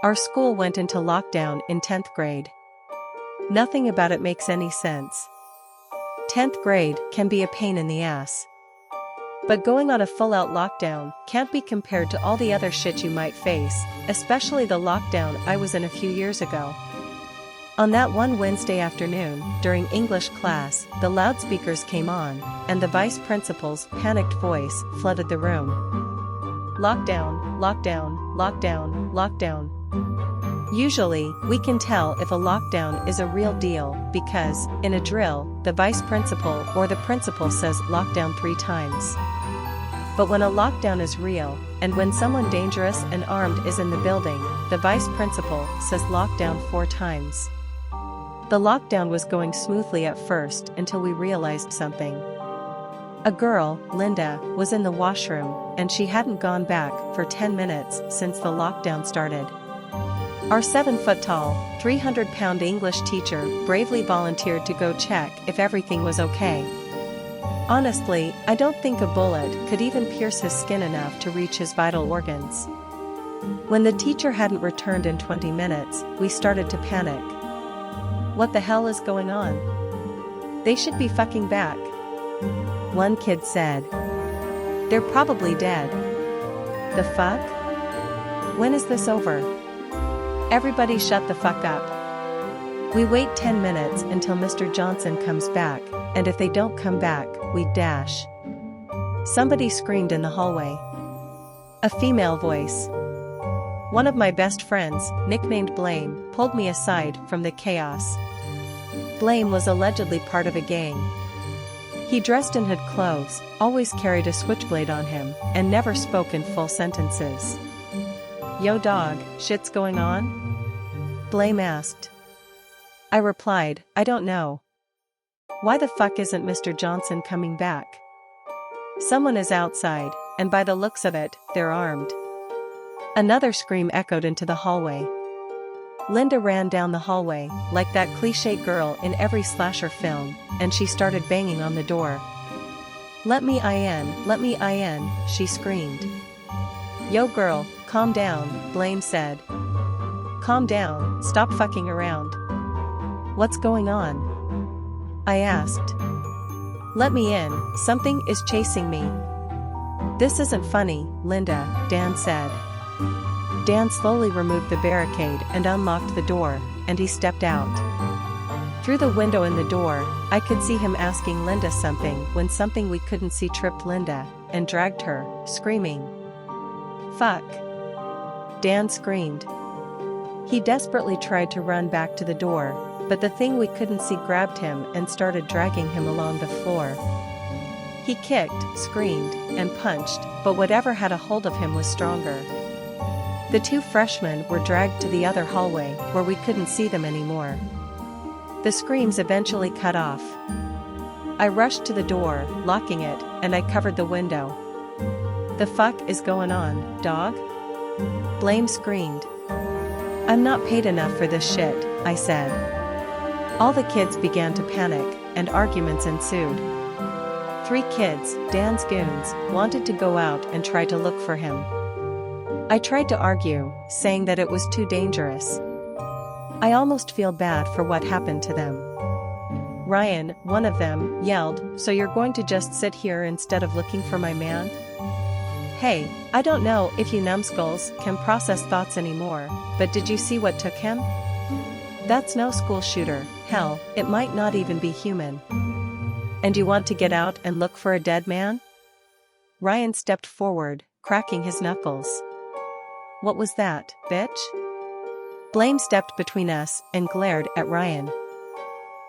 Our school went into lockdown in 10th grade. Nothing about it makes any sense. 10th grade can be a pain in the ass. But going on a full-out lockdown can't be compared to all the other shit you might face, especially the lockdown I was in a few years ago. On that one Wednesday afternoon, during English class, the loudspeakers came on, and the vice principal's panicked voice flooded the room. Lockdown, lockdown, lockdown, lockdown. Usually, we can tell if a lockdown is a real deal because, in a drill, the vice principal or the principal says lockdown 3 times. But when a lockdown is real, and when someone dangerous and armed is in the building, the vice principal says lockdown 4 times. The lockdown was going smoothly at first until we realized something. A girl, Linda, was in the washroom, and she hadn't gone back for 10 minutes since the lockdown started. Our 7-foot-tall, 300-pound English teacher bravely volunteered to go check if everything was okay. Honestly, I don't think a bullet could even pierce his skin enough to reach his vital organs. When the teacher hadn't returned in 20 minutes, we started to panic. What the hell is going on? They should be fucking back. One kid said. They're probably dead. The fuck? When is this over? Everybody shut the fuck up. We wait 10 minutes until Mr. Johnson comes back, and if they don't come back, we dash. Somebody screamed in the hallway. A female voice. One of my best friends, nicknamed Blame, pulled me aside from the chaos. Blame was allegedly part of a gang. He dressed in hood clothes, always carried a switchblade on him, and never spoke in full sentences. Yo dog, shit's going on? Blame asked. I replied, I don't know. Why the fuck isn't Mr. Johnson coming back? Someone is outside, and by the looks of it, they're armed. Another scream echoed into the hallway. Linda ran down the hallway, like that cliché girl in every slasher film, and she started banging on the door. Let me in, she screamed. Yo girl, calm down, Blame said. Calm down, stop fucking around. What's going on? I asked. Let me in, something is chasing me. This isn't funny, Linda, Dan said. Dan slowly removed the barricade and unlocked the door, and he stepped out. Through the window in the door, I could see him asking Linda something when something we couldn't see tripped Linda, and dragged her, screaming. Fuck! Dan screamed. He desperately tried to run back to the door, but the thing we couldn't see grabbed him and started dragging him along the floor. He kicked, screamed, and punched, but whatever had a hold of him was stronger. The 2 freshmen were dragged to the other hallway, where we couldn't see them anymore. The screams eventually cut off. I rushed to the door, locking it, and I covered the window. The fuck is going on, dog? Blame screamed. I'm not paid enough for this shit, I said. All the kids began to panic, and arguments ensued. 3 kids, Dan's goons, wanted to go out and try to look for him. I tried to argue, saying that it was too dangerous. I almost feel bad for what happened to them. Ryan, one of them, yelled, so you're going to just sit here instead of looking for my man? Hey, I don't know if you numbskulls can process thoughts anymore, but did you see what took him? That's no school shooter, hell, it might not even be human. And you want to get out and look for a dead man? Ryan stepped forward, cracking his knuckles. What was that, bitch? Blame stepped between us and glared at Ryan.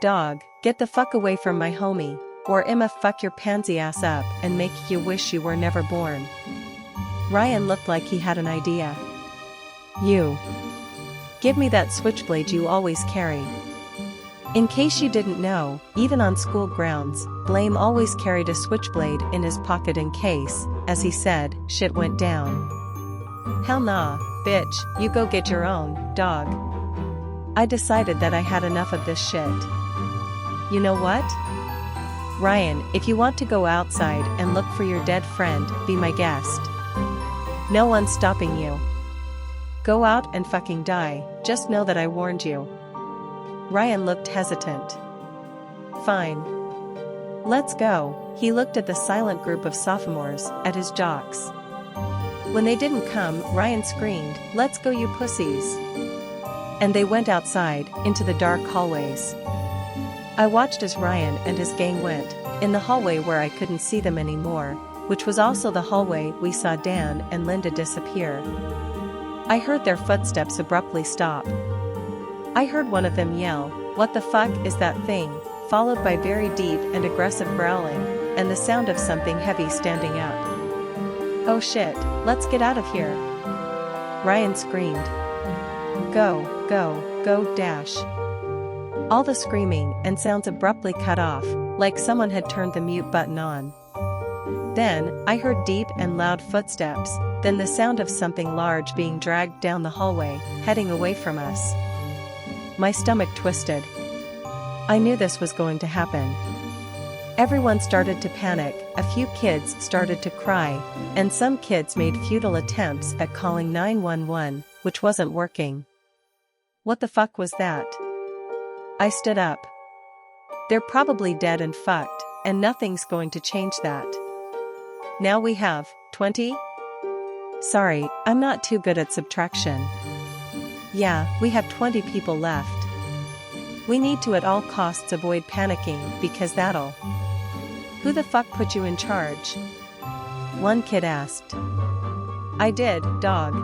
Dog, get the fuck away from my homie, or I'ma fuck your pansy ass up and make you wish you were never born. Ryan looked like he had an idea. You. Give me that switchblade you always carry. In case you didn't know, even on school grounds, Blame always carried a switchblade in his pocket in case, as he said, shit went down. Hell nah, bitch, you go get your own, dog. I decided that I had enough of this shit. You know what? Ryan, if you want to go outside and look for your dead friend, be my guest. No one's stopping you. Go out and fucking die, just know that I warned you. Ryan looked hesitant. Fine. Let's go. He looked at the silent group of sophomores, at his jocks. When they didn't come, Ryan screamed, "Let's go, you pussies!" And they went outside, into the dark hallways. I watched as Ryan and his gang went, in the hallway where I couldn't see them anymore, which was also the hallway we saw Dan and Linda disappear. I heard their footsteps abruptly stop. I heard one of them yell, "What the fuck is that thing?" followed by very deep and aggressive growling, and the sound of something heavy standing up. "Oh shit, let's get out of here!" Ryan screamed. Go, go, go dash. All the screaming and sounds abruptly cut off, like someone had turned the mute button on. Then, I heard deep and loud footsteps, then the sound of something large being dragged down the hallway, heading away from us. My stomach twisted. I knew this was going to happen. Everyone started to panic, a few kids started to cry, and some kids made futile attempts at calling 911, which wasn't working. What the fuck was that? I stood up. They're probably dead and fucked, and nothing's going to change that. Now we have 20? Sorry, I'm not too good at subtraction. Yeah, we have 20 people left. We need to at all costs avoid panicking because that'll... Who the fuck put you in charge? One kid asked. I did, dog.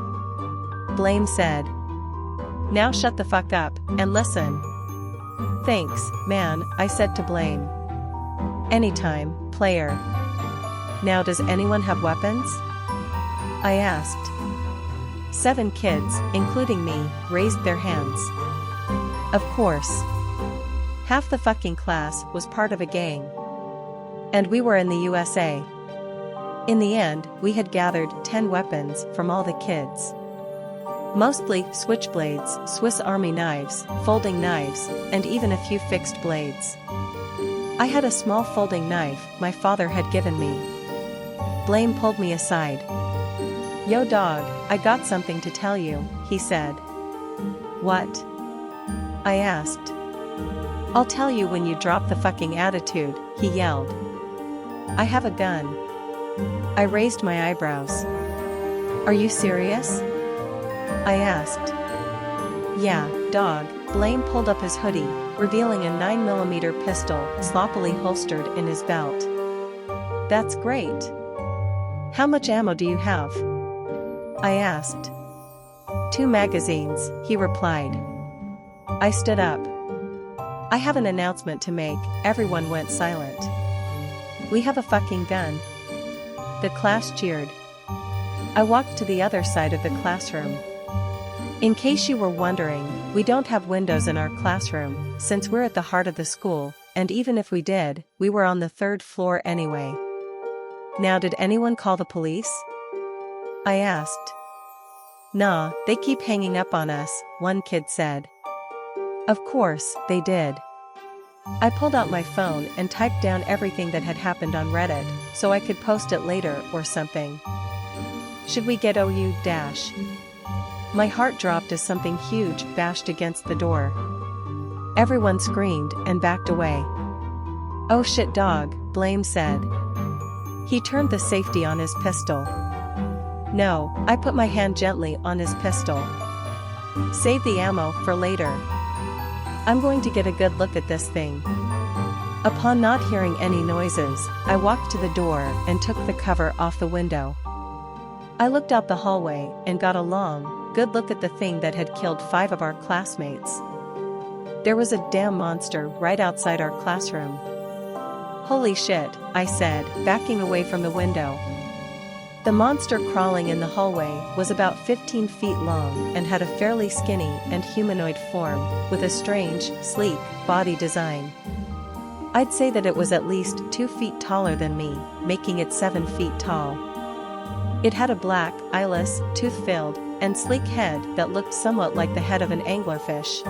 Blame said. Now shut the fuck up, and listen. Thanks, man, I said to Blame. Anytime, player. Now does anyone have weapons? I asked. 7 kids, including me, raised their hands. Of course. Half the fucking class was part of a gang. And we were in the USA. In the end, we had gathered 10 weapons from all the kids. Mostly switchblades, Swiss Army knives, folding knives, and even a few fixed blades. I had a small folding knife my father had given me. Blame pulled me aside. Yo dog, I got something to tell you, he said. What? I asked. I'll tell you when you drop the fucking attitude, he yelled. I have a gun. I raised my eyebrows. Are you serious? I asked. Yeah, dog. Blame pulled up his hoodie, revealing a 9mm pistol sloppily holstered in his belt. That's great. How much ammo do you have? I asked. 2 magazines, he replied. I stood up. I have an announcement to make. Everyone went silent. We have a fucking gun. The class cheered. I walked to the other side of the classroom. In case you were wondering, we don't have windows in our classroom, since we're at the heart of the school, and even if we did, we were on the 3rd floor anyway. Now did anyone call the police? I asked. Nah, they keep hanging up on us, one kid said. Of course, they did. I pulled out my phone and typed down everything that had happened on Reddit, so I could post it later or something. Should we get OU dash? My heart dropped as something huge bashed against the door. Everyone screamed and backed away. Oh shit dog, Blame said. He turned the safety on his pistol. No, I put my hand gently on his pistol. Save the ammo for later. I'm going to get a good look at this thing. Upon not hearing any noises, I walked to the door and took the cover off the window. I looked out the hallway and got a long, good look at the thing that had killed 5 of our classmates. There was a damn monster right outside our classroom. Holy shit, I said, backing away from the window. The monster crawling in the hallway was about 15 feet long and had a fairly skinny and humanoid form, with a strange, sleek, body design. I'd say that it was at least 2 feet taller than me, making it 7 feet tall. It had a black, eyeless, tooth-filled, and sleek head that looked somewhat like the head of an anglerfish.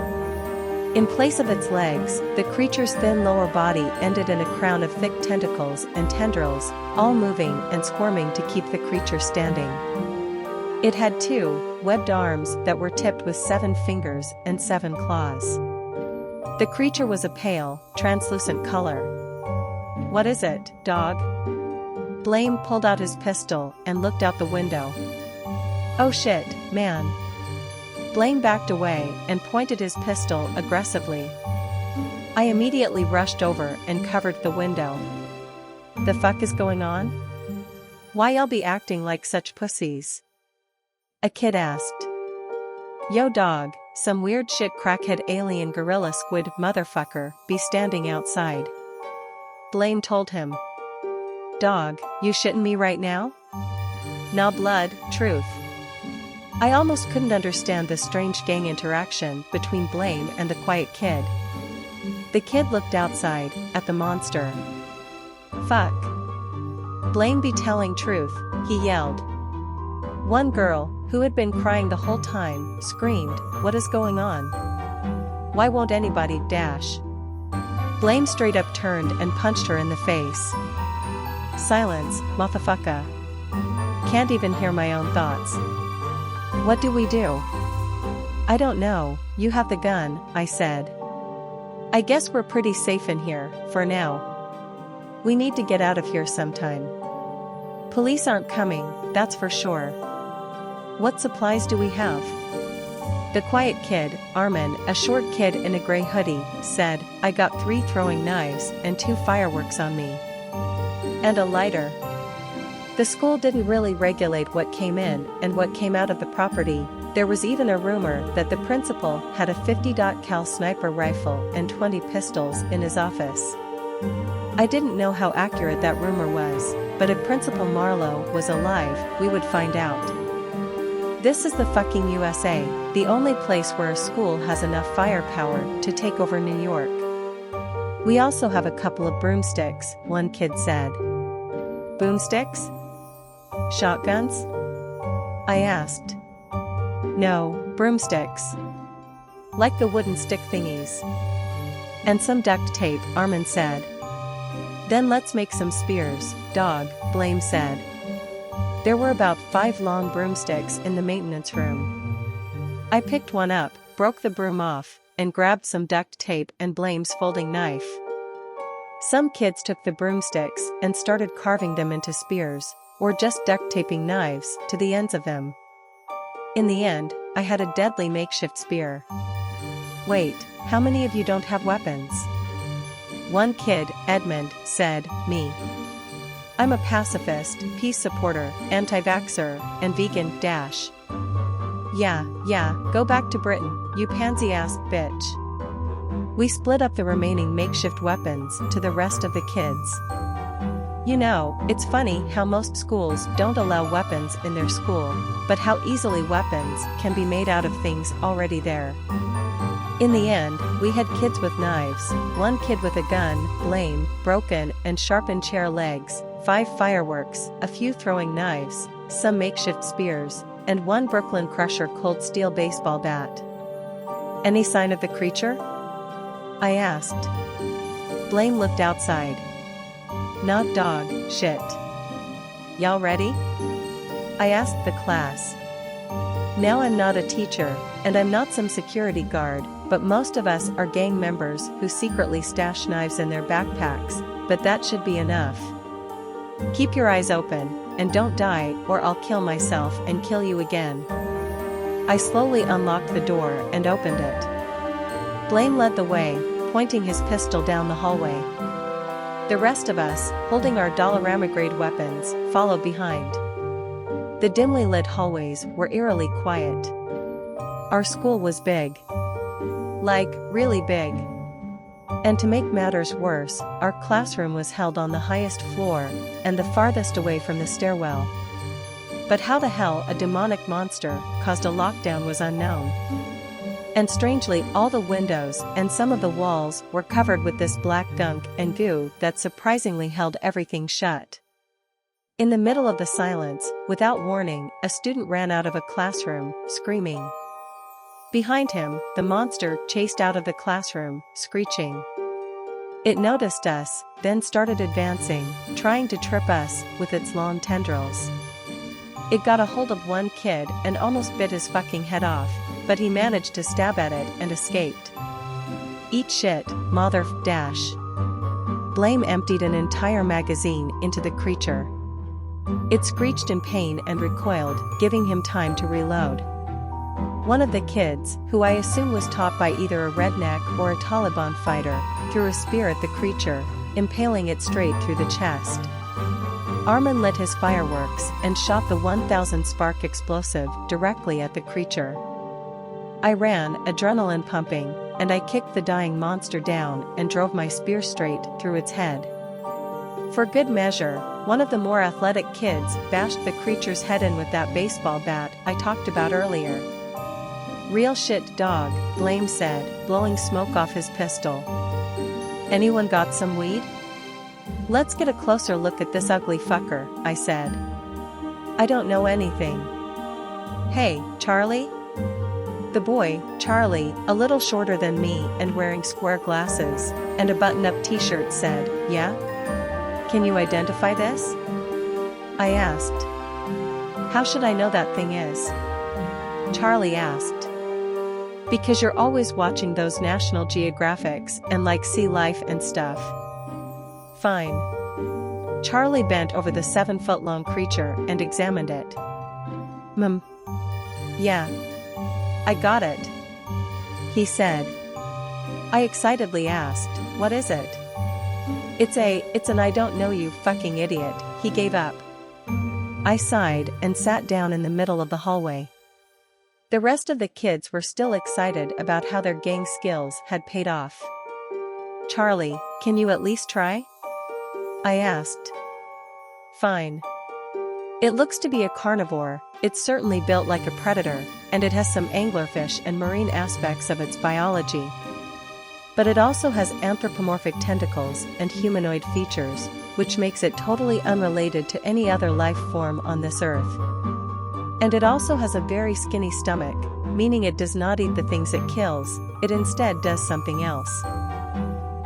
In place of its legs, the creature's thin lower body ended in a crown of thick tentacles and tendrils, all moving and squirming to keep the creature standing. It had 2, webbed arms that were tipped with 7 fingers and 7 claws. The creature was a pale, translucent color. "What is it, dog?" Blame pulled out his pistol and looked out the window. "Oh shit, man." Blame backed away and pointed his pistol aggressively. I immediately rushed over and covered the window. "The fuck is going on? Why y'all be acting like such pussies?" A kid asked. "Yo dog, some weird shit crackhead alien gorilla squid motherfucker be standing outside." Blame told him. "Dog, you shitting me right now?" "Nah blood, truth." I almost couldn't understand the strange gang interaction between Blame and the quiet kid. The kid looked outside, at the monster. "Fuck. Blame be telling truth," he yelled. One girl, who had been crying the whole time, screamed, "What is going on? Why won't anybody dash?" Blame straight up turned and punched her in the face. "Silence, motherfucker. Can't even hear my own thoughts. What do we do?" "I don't know, you have the gun," I said. "I guess we're pretty safe in here, for now. We need to get out of here sometime. Police aren't coming, that's for sure. What supplies do we have?" The quiet kid, Armin, a short kid in a gray hoodie, said, "I got 3 throwing knives and 2 fireworks on me. And a lighter." The school didn't really regulate what came in and what came out of the property. There was even a rumor that the principal had a .50 cal sniper rifle and 20 pistols in his office. I didn't know how accurate that rumor was, but if Principal Marlowe was alive, we would find out. This is the fucking USA, the only place where a school has enough firepower to take over New York. "We also have a couple of broomsticks," one kid said. "Boomsticks? Shotguns?" I asked. "No, broomsticks. Like the wooden stick thingies. And some duct tape," Armin said. "Then let's make some spears, dog," Blame said. There were about 5 long broomsticks in the maintenance room. I picked one up, broke the broom off, and grabbed some duct tape and Blame's folding knife. Some kids took the broomsticks and started carving them into spears, or just duct taping knives to the ends of them. In the end, I had a deadly makeshift spear. "Wait, how many of you don't have weapons?" One kid, Edmund, said, "Me. I'm a pacifist, peace supporter, anti-vaxxer, and vegan, dash." Yeah, go back to Britain, you pansy-ass bitch." We split up the remaining makeshift weapons to the rest of the kids. You know, it's funny how most schools don't allow weapons in their school, but how easily weapons can be made out of things already there. In the end, we had kids with knives, one kid with a gun, Blame, broken and sharpened chair legs, 5 fireworks, a few throwing knives, some makeshift spears, and one Brooklyn Crusher cold steel baseball bat. "Any sign of the creature?" I asked. Blame looked outside. "Not dog, shit. Y'all ready?" I asked the class. Now I'm not a teacher, and I'm not some security guard, but most of us are gang members who secretly stash knives in their backpacks, but that should be enough. Keep your eyes open, and don't die or I'll kill myself and kill you again. I slowly unlocked the door and opened it. Blame led the way, pointing his pistol down the hallway. The rest of us, holding our Dollarama-grade weapons, followed behind. The dimly lit hallways were eerily quiet. Our school was big. Like, really big. And to make matters worse, our classroom was held on the highest floor, and the farthest away from the stairwell. But how the hell a demonic monster caused a lockdown was unknown. And strangely, all the windows and some of the walls were covered with this black gunk and goo that surprisingly held everything shut. In the middle of the silence, without warning, a student ran out of a classroom, screaming. Behind him, the monster chased out of the classroom, screeching. It noticed us, then started advancing, trying to trip us with its long tendrils. It got a hold of one kid and almost bit his fucking head off, but he managed to stab at it and escaped. Eat shit, mother dash. Blame emptied an entire magazine into the creature. It screeched in pain and recoiled, giving him time to reload. One of the kids, who I assume was taught by either a redneck or a Taliban fighter, threw a spear at the creature, impaling it straight through the chest. Armin lit his fireworks and shot the 1000 spark explosive directly at the creature. I ran, adrenaline pumping, and I kicked the dying monster down and drove my spear straight through its head. For good measure, one of the more athletic kids bashed the creature's head in with that baseball bat I talked about earlier. Real shit, dog, Blame said, blowing smoke off his pistol. Anyone got some weed? Let's get a closer look at this ugly fucker, I said. I don't know anything. Hey, Charlie? The boy, Charlie, a little shorter than me and wearing square glasses and a button-up t-shirt said, yeah? Can you identify this? I asked. How should I know that thing is? Charlie asked. Because you're always watching those National Geographics and like sea life and stuff. Fine. Charlie bent over the 7-foot-long creature and examined it. Yeah. I got it. He said. I excitedly asked, what is it? It's an I don't know you fucking idiot, he gave up. I sighed and sat down in the middle of the hallway. The rest of the kids were still excited about how their gang skills had paid off. Charlie, can you at least try? I asked. Fine. It looks to be a carnivore, it's certainly built like a predator, and it has some anglerfish and marine aspects of its biology. But it also has anthropomorphic tentacles and humanoid features, which makes it totally unrelated to any other life form on this earth. And it also has a very skinny stomach, meaning it does not eat the things it kills, it instead does something else.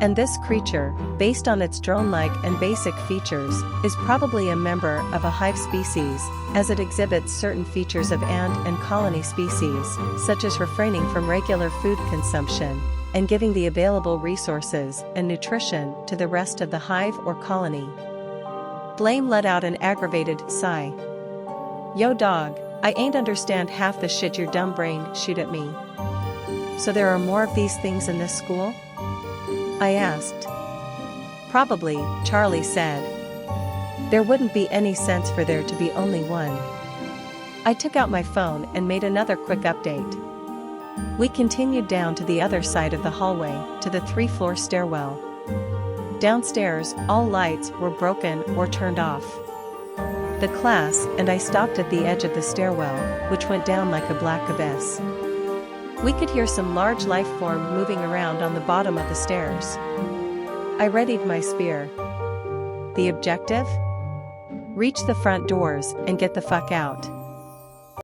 And this creature, based on its drone-like and basic features, is probably a member of a hive species, as it exhibits certain features of ant and colony species, such as refraining from regular food consumption, and giving the available resources and nutrition to the rest of the hive or colony. Blame let out an aggravated sigh. Yo dog, I ain't understand half the shit your dumb brain shoot at me. So there are more of these things in this school? I asked. Probably, Charlie said. There wouldn't be any sense for there to be only one. I took out my phone and made another quick update. We continued down to the other side of the hallway, to the 3-floor stairwell. Downstairs, all lights were broken or turned off. The class and I stopped at the edge of the stairwell, which went down like a black abyss. We could hear some large life form moving around on the bottom of the stairs. I readied my spear. The objective? Reach the front doors and get the fuck out.